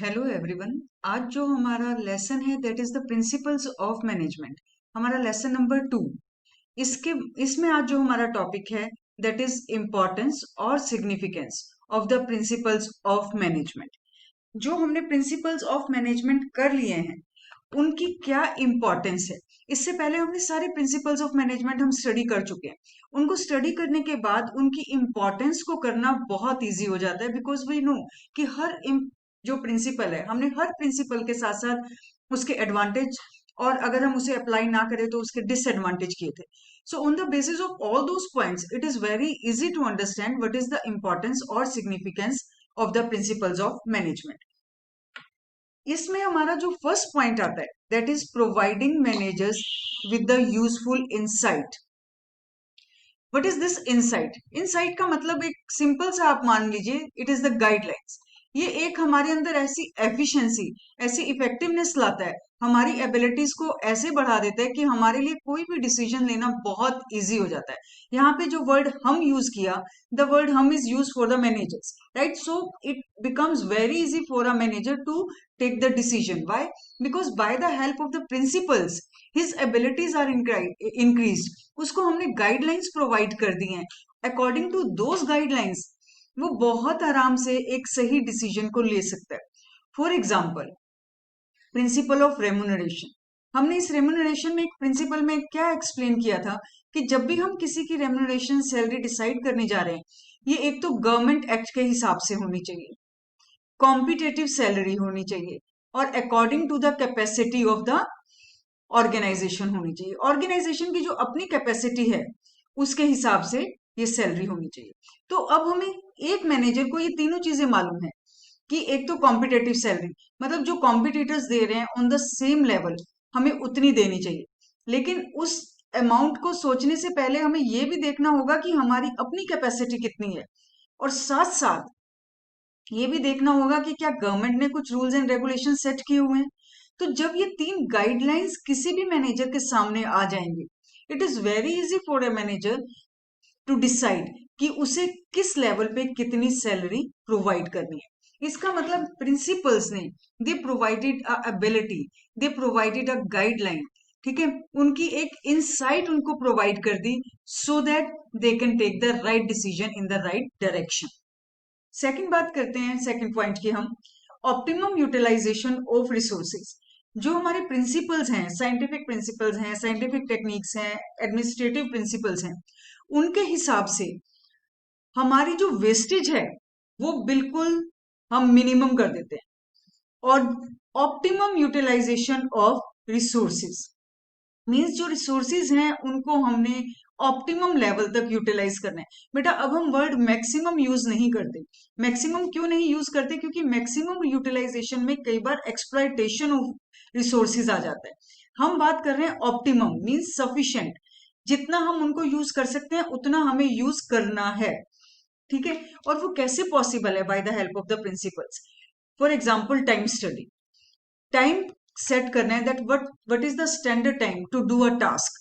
Hello everyone. आज जो हमारा लेसन है that is the principles of management, हमारा लेसन नंबर 2। इसके इसमें आज जो हमारा टॉपिक है दैट इज इम्पोर्टेंस और significance of the principles of management. जो हमने प्रिंसिपल्स ऑफ मैनेजमेंट कर लिए हैं उनकी क्या इम्पोर्टेंस है। इससे पहले हमने सारे प्रिंसिपल्स ऑफ मैनेजमेंट हम स्टडी कर चुके हैं। उनको स्टडी करने के बाद उनकी इम्पोर्टेंस को करना बहुत इजी हो जाता है, बिकॉज वी नो कि जो प्रिंसिपल है हमने हर प्रिंसिपल के साथ साथ उसके एडवांटेज और अगर हम उसे अप्लाई ना करें तो उसके डिसएडवांटेज किए थे। So on the basis of all those points it is very easy to understand what is the importance और significance of the principles of management. इसमें हमारा जो फर्स्ट पॉइंट आता है that is providing managers with the useful insight. What is this insight? Insight का मतलब एक simple सा आप मान लीजिए इट इज द गाइडलाइंस। ये एक हमारे अंदर ऐसी एफिशिएंसी, ऐसी इफेक्टिवनेस लाता है, हमारी एबिलिटीज को ऐसे बढ़ा देता है कि हमारे लिए कोई भी डिसीजन लेना बहुत इजी हो जाता है। यहाँ पे जो वर्ड हम यूज किया, द वर्ड हम is use for the managers, right? So it becomes very easy for a manager to take the decision. Why? Because by the help of the principles his abilities are increased. उसको हमने guidelines provide कर दी हैं। According to those guidelines वो बहुत आराम से एक सही डिसीजन को ले सकता है। For example, principle of remuneration. हमने इस रेम्यूनरेशन में एक प्रिंसिपल में क्या एक्सप्लेन किया था कि जब भी हम किसी की रेम्यूनरेशन सैलरी डिसाइड करने जा रहे हैं, ये एक तो गवर्नमेंट एक्ट के हिसाब से होनी चाहिए, कॉम्पिटेटिव सैलरी होनी चाहिए और according to the capacity of the organisation होनी चाहिए। ऑर्गेनाइजेशन की जो अपनी कैपेसिटी है उसके हिसाब से ये सैलरी होनी चाहिए। तो अब हमें एक मैनेजर को ये तीनों चीजें मालूम है कि एक तो कॉम्पिटेटिव सैलरी, मतलब जो कॉम्पिटिटर्स दे रहे हैं ऑन द सेम लेवल हमें उतनी देनी चाहिए। लेकिन उस अमाउंट को सोचने से पहले हमें ये भी देखना होगा कि हमारी अपनी कैपेसिटी कितनी है, और साथ साथ ये भी देखना होगा कि क्या गवर्नमेंट ने कुछ रूल्स एंड रेगुलेशन सेट किए हुए हैं। तो जब ये तीन गाइडलाइंस किसी भी मैनेजर के सामने आ जाएंगे, it is very easy for a manager to decide कि उसे किस लेवल पे कितनी सैलरी प्रोवाइड करनी है। इसका मतलब प्रिंसिपल्स ने they provided a ability, they provided a guideline, ठीक है, उनकी एक इनसाइट उनको प्रोवाइड कर दी so that they can take the right decision in the right direction. Second बात करते हैं, सेकंड पॉइंट की हम ऑप्टिमम यूटिलाइजेशन ऑफ रिसोर्सेज। जो हमारे प्रिंसिपल्स हैं, साइंटिफिक प्रिंसिपल्स हैं, साइंटिफिक टेक्निक्स हैं, एडमिनिस्ट्रेटिव प्रिंसिपल्स हैं, उनके हिसाब से हमारी जो वेस्टेज है वो बिल्कुल हम मिनिमम कर देते हैं। और optimum utilisation of resources means जो रिसोर्सेज हैं उनको हमने ऑप्टिमम लेवल तक यूटिलाइज करना है। बेटा अब हम वर्ड मैक्सिमम यूज नहीं करते। मैक्सिमम क्यों नहीं यूज करते? क्योंकि मैक्सिमम यूटिलाइजेशन में कई बार एक्सप्लॉयटेशन ऑफ रिसोर्सेज आ जाता है। हम बात कर रहे हैं ऑप्टिमम मीन्स सफिशिएंट, जितना हम उनको यूज कर सकते हैं उतना हमें यूज करना है, ठीक है। और वो कैसे पॉसिबल है? By the help of the principles. For example time study, time set करना है that what is the standard time to do a task.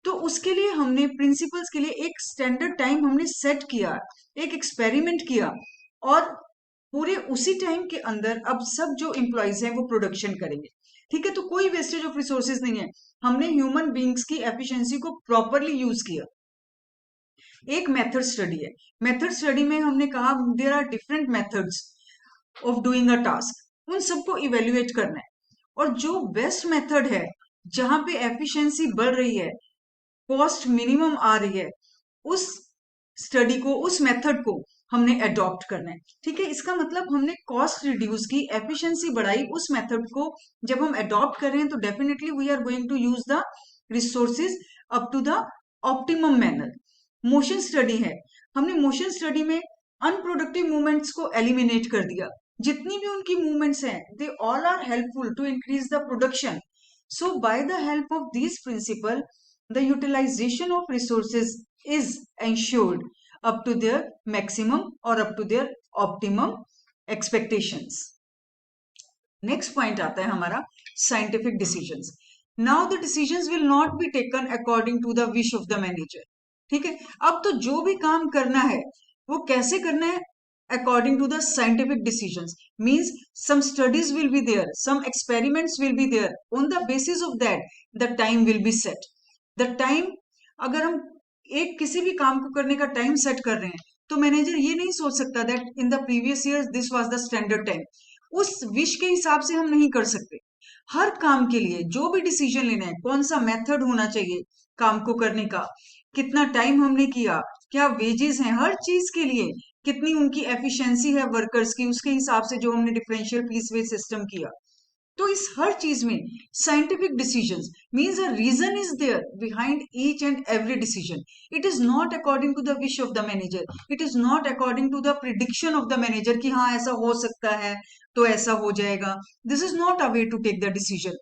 तो उसके लिए हमने प्रिंसिपल्स के लिए एक स्टैंडर्ड टाइम हमने सेट किया, एक एक्सपेरिमेंट किया, और पूरे उसी टाइम के अंदर अब सब जो एम्प्लॉयज हैं वो प्रोडक्शन करेंगे, ठीक है। तो कोई वेस्टेज ऑफ रिसोर्सेज नहीं है, हमने ह्यूमन बींग्स की एफिशिएंसी को प्रॉपरली यूज किया। एक मेथड स्टडी है, मेथड स्टडी में हमने कहा there are different methods of doing a task, उन सबको इवेल्युएट करना है, और जो बेस्ट मेथड है जहां पे एफिशिएंसी बढ़ रही है, कॉस्ट मिनिमम आ रही है, उस स्टडी को, उस मेथड को हमने अडॉप्ट करना है, ठीक है। इसका मतलब हमने कॉस्ट रिड्यूस की, एफिशिएंसी बढ़ाई, उस मेथड को जब हम अडॉप्ट कर रहे हैं तो definitely we are going to use the resources up to the optimum manner. Motion study है, हमने मोशन स्टडी में अनप्रोडक्टिव मूवमेंट्स को एलिमिनेट कर दिया। जितनी भी उनकी मूवमेंट्स हैं they all are helpful to increase the production. So by the help of this principle the utilization of resources is ensured up to their maximum or up to their optimum expectations. Next point आता है हमारा scientific decisions. Now the decisions will not be taken according to the wish of the manager. ठीक है, अब तो जो भी काम करना है वो कैसे करना है? according to the scientific decisions. Means some studies will be there, some experiments will be there. On the basis of that, the time will be set. The time, अगर हम एक किसी भी काम को करने का टाइम सेट कर रहे हैं, तो मैनेजर ये नहीं सोच सकता that in the previous year this was the standard time. उस विश के हिसाब से हम नहीं कर सकते. हर काम के लिए जो भी डिसीजन लेना है, कौन सा मेथड होना चाहिए काम को करने का, कितना टाइम हमने किया, क्या वेजेस हैं, हर चीज के लिए कितनी उनकी एफिशिएंसी है वर्कर्स की, उसके हिसाब से जो हमने डिफरेंशियल फीस वेज सिस्टम किया. तो इस हर चीज में scientific decisions means a reason is there behind each and every decision. It is not according to the wish of the manager, it is not according to the prediction of the manager कि हाँ ऐसा हो सकता है तो ऐसा हो जाएगा. This is not a way to take the decision.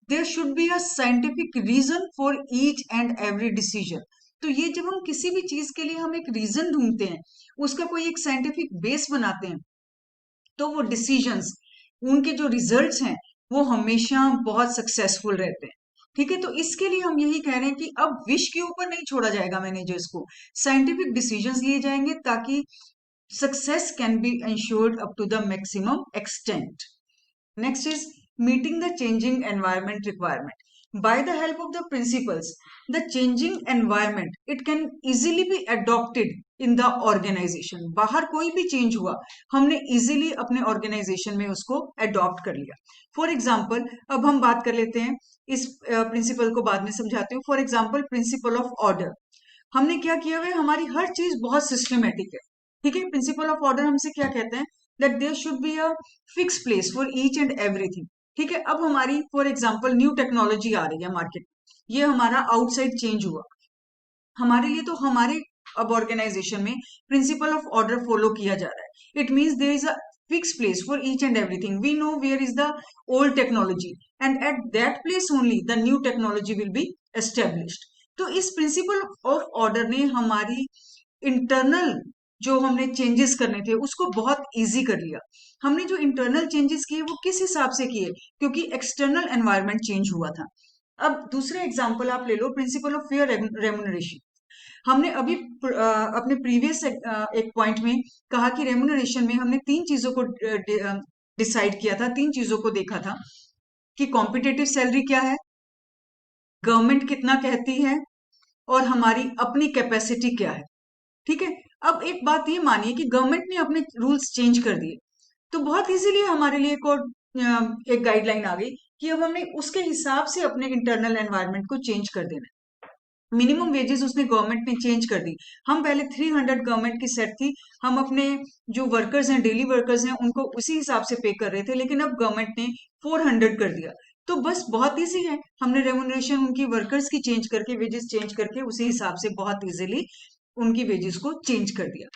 There should be a scientific reason for each and every decision. तो ये जब हम किसी भी चीज के लिए हम एक रीजन ढूंढते हैं, उसका कोई एक साइंटिफिक बेस बनाते हैं, तो वो डिसीजंस, उनके जो रिजल्ट्स हैं, वो हमेशा बहुत सक्सेसफुल रहते हैं. ठीक है, तो इसके लिए हम यही कह रहे हैं कि अब विश के ऊपर नहीं छोड़ा जाएगा मैनेजर्स को, साइंटिफिक डिसीजंस लिए जाएंगे ताकि success can be ensured up to the maximum extent. Next is meeting the changing environment requirement. By the help of the principles, the changing environment, it can easily be adopted in the organization. बाहर कोई भी change हुआ, हमने easily अपने organization में उसको adopt कर लिया. For example, अब हम बात कर लेते हैं, इस principle को बाद में समझाती हूँ. For example, principle of order. हमने क्या किया हुआ है, हमारी हर चीज बहुत सिस्टमेटिक है. ठीक है, प्रिंसिपल ऑफ ऑर्डर हमसे क्या कहते हैं, that there should be a fix place for each and everything. ठीक है, अब हमारी फॉर एग्जांपल न्यू टेक्नोलॉजी आ रही है मार्केट, ये हमारा आउटसाइड चेंज हुआ हमारे लिए, तो हमारे अब ऑर्गेनाइजेशन में प्रिंसिपल ऑफ ऑर्डर फॉलो किया जा रहा है. It means there is a fixed place for each and everything. We know where is the old technology, and at that place only the new technology will be established. तो इस principle of order ने हमारी internal जो हमने changes करने थे उसको बहुत इजी कर लिया. हमने जो इंटरनल चेंजेस किए वो किस हिसाब से किए, क्योंकि एक्सटर्नल एनवायरनमेंट चेंज हुआ था. अब दूसरे एग्जांपल आप ले लो, प्रिंसिपल ऑफ फेयर रेमुनरेशन. हमने अभी अपने प्रीवियस एक पॉइंट में कहा कि रेमुनरेशन में हमने तीन चीजों को डिसाइड किया था, तीन चीजों को देखा था कि कॉम्पिटेटिव सैलरी क्या है, गवर्नमेंट कितना कहती है, और हमारी अपनी कैपेसिटी क्या है. ठीक है, अब एक बात ये मानिए कि गवर्नमेंट ने अपने रूल्स चेंज कर दिए, तो बहुत इजीली हमारे लिए एक और एक गाइडलाइन आ गई कि अब हमने उसके हिसाब से अपने इंटरनल एनवायरनमेंट को चेंज कर देना. मिनिमम वेजेस उसने गवर्नमेंट ने चेंज कर दी. हम पहले 300 गवर्नमेंट की सेट थी, हम अपने जो वर्कर्स हैं, डेली वर्कर्स हैं, उनको उसी हिसाब से पे कर रहे थे, लेकिन अब गवर्नमेंट ने 400 कर दिया. तो बस बहुत इजी है, हमने रेमुनरेशन उनकी वर्कर्स की चेंज करके, वेजेस चेंज करके उसी हिसाब से बहुत इजीली उनकी वेजेस को चेंज कर दिया.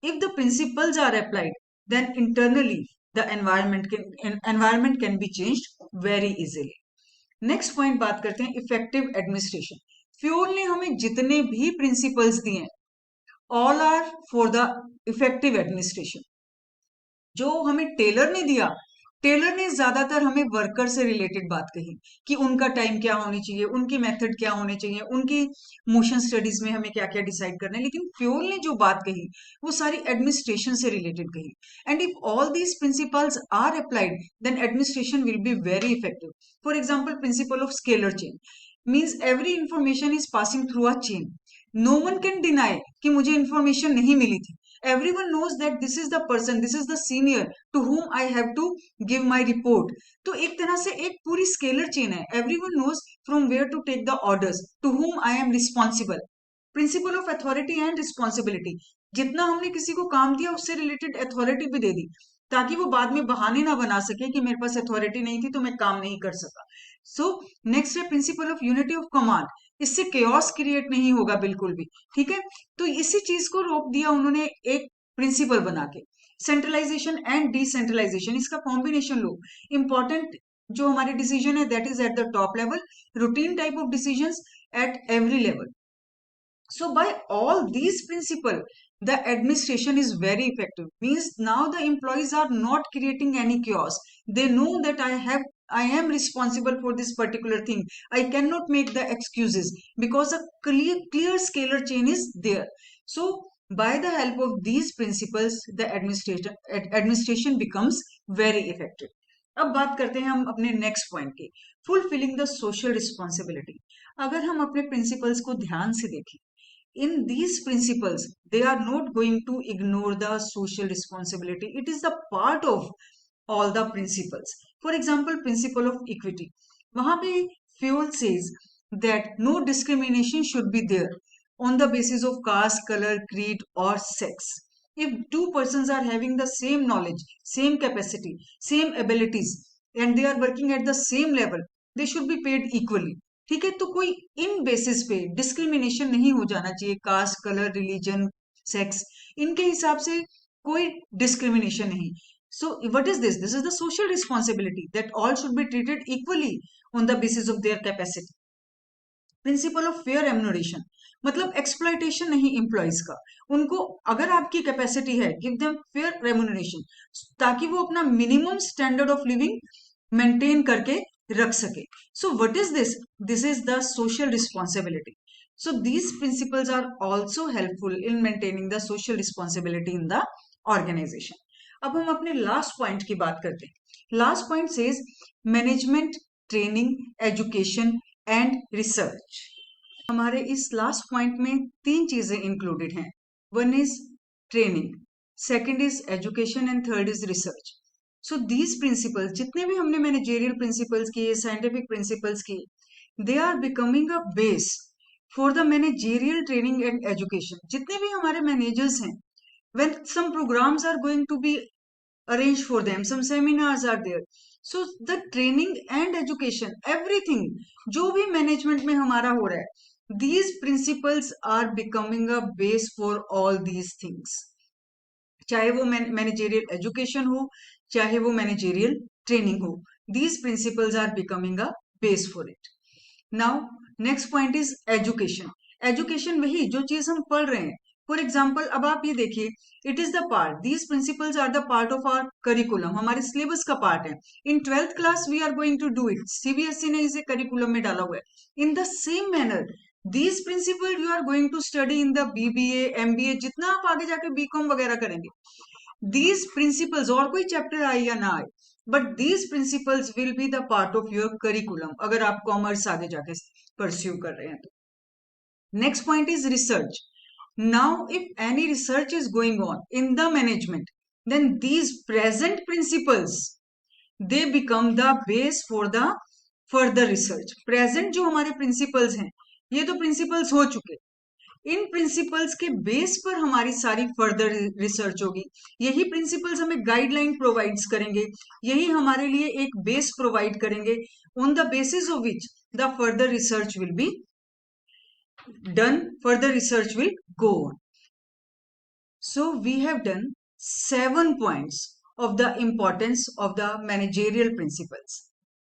If the principles are applied, then internally the environment can be changed very easily. Next point बात करते हैं इफेक्टिव एडमिनिस्ट्रेशन. फ्यूल ने हमें जितने भी प्रिंसिपल्स दिए, all are for the effective administration. जो हमें टेलर ने दिया, टेलर ने ज्यादातर हमें वर्कर से रिलेटेड बात कही कि उनका टाइम क्या होनी चाहिए, उनकी मेथड क्या होने चाहिए, उनकी मोशन स्टडीज में हमें क्या क्या डिसाइड करना है. लेकिन फ्यूल ने जो बात कही वो सारी एडमिनिस्ट्रेशन से रिलेटेड कही. And if all these principles are applied, then administration will be very effective. For example, principle of scalar chain means every information is passing through a chain. No one can deny कि मुझे information नहीं मिली थी. Everyone knows that this is the person, this is the senior to whom I have to give my report. तो एक तरह से एक पूरी स्केलर चेन है. Everyone knows from where to take the orders, to whom I am responsible. Principle of authority and responsibility. जितना हमने किसी को काम दिया उससे रिलेटेड अथॉरिटी भी दे दी, ताकि वो बाद में बहाने ना बना सके कि मेरे पास अथॉरिटी नहीं थी तो मैं काम नहीं कर सका. सो नेक्स्ट है principle of unity of command. इससे केओस क्रिएट नहीं होगा बिल्कुल भी. ठीक है, तो इसी चीज को रोक दिया उन्होंने एक प्रिंसिपल बना के. सेंट्रलाइजेशन एंड डिसेंट्रलाइजेशन, इसका कॉम्बिनेशन लो. इंपॉर्टेंट जो हमारे डिसीजन है that is at the top level, routine type of decisions at every level. So by all these principles, the administration is very effective. Means now the employees are not creating any chaos. They know that I am responsible for this particular thing. I cannot make the excuses because a clear scalar chain is there. So by the help of these principles the administration becomes very effective. अब बात करते हैं हम अपने next point की, fulfilling the social responsibility. अगर हम अपने प्रिंसिपल्स को ध्यान से देखें, in these principles they are not going to ignore the social responsibility, it is the part of all the principles. For example, principle of equity, wahan pe fuel says that no discrimination should be there on the basis of caste, color, creed or sex. If two persons are having the same knowledge, same capacity, same abilities and they are working at the same level, they should be paid equally. ठीक है, तो कोई इन basis पे discrimination नहीं हो जाना चाहिए, cast, colour, religion, sex, इनके हिसाब से कोई डिस्क्रिमिनेशन नहीं. So what is this? This is the social responsibility that all should be treated equally on the basis of their capacity. Principle of fair remuneration, मतलब एक्सप्लॉयटेशन नहीं employees का, उनको अगर आपकी कैपेसिटी है, गिव देम फेयर रेम्यूनरेशन ताकि वो अपना minimum standard of living maintain करके रख सके. So what is this? This is the social responsibility. So these principles are also helpful in maintaining the social responsibility in the organization. अब हम अपने last point की बात करते हैं. Last point says management, training, education and research. हमारे इस last point में 3 चीजें इंक्लूडेड हैं. One is training, second is education and third is research. So these principles, जितने भी हमने मैनेजेरियल प्रिंसिपल्स किए, साइंटिफिक प्रिंसिपल्स किए, they are becoming a base for the managerial training and education. जितने भी हमारे मैनेजर्स हैं, when some programs are going to be arranged for them, some seminars are there, so the training and education, everything जो भी management में हमारा हो रहा है, these principles are becoming a base for all these things. चाहे वो managerial education हो, चाहे वो मैनेजेरियल ट्रेनिंग हो, these principles are becoming a base for it. Now next point is education. Education वही जो चीज हम पढ़ रहे हैं. फॉर एग्जाम्पल, अब आप ये देखिए, it is the part, these principles are the part of our curriculum, हमारे सिलेबस का पार्ट है. In 12th class we are going to do it, CBSE ने इसे करिकुलम में डाला हुआ है. In the same manner these principle you are going to study in the BBA, MBA, जितना आप आगे जाके BCom वगैरह करेंगे, these principles, और कोई चैप्टर आए या ना आए, but these principles will be the part of your curriculum अगर आप कॉमर्स आगे जाके परस्यू कर रहे हैं तो. Next point is research. Now if any research is going on in the management, then these present principles they become the base for the further research. present जो हमारे principles हैं, ये तो प्रिंसिपल्स हो चुके, इन प्रिंसिपल्स के बेस पर हमारी सारी फर्दर रिसर्च होगी. यही प्रिंसिपल्स हमें गाइडलाइन प्रोवाइड्स करेंगे, यही हमारे लिए एक बेस प्रोवाइड करेंगे, on the basis of which the further research will be done, further research will go on. So we have done 7 points of the importance of the managerial principles.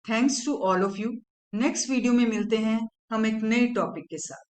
Thanks to all of you. Next video में मिलते हैं हम एक नए topic के साथ.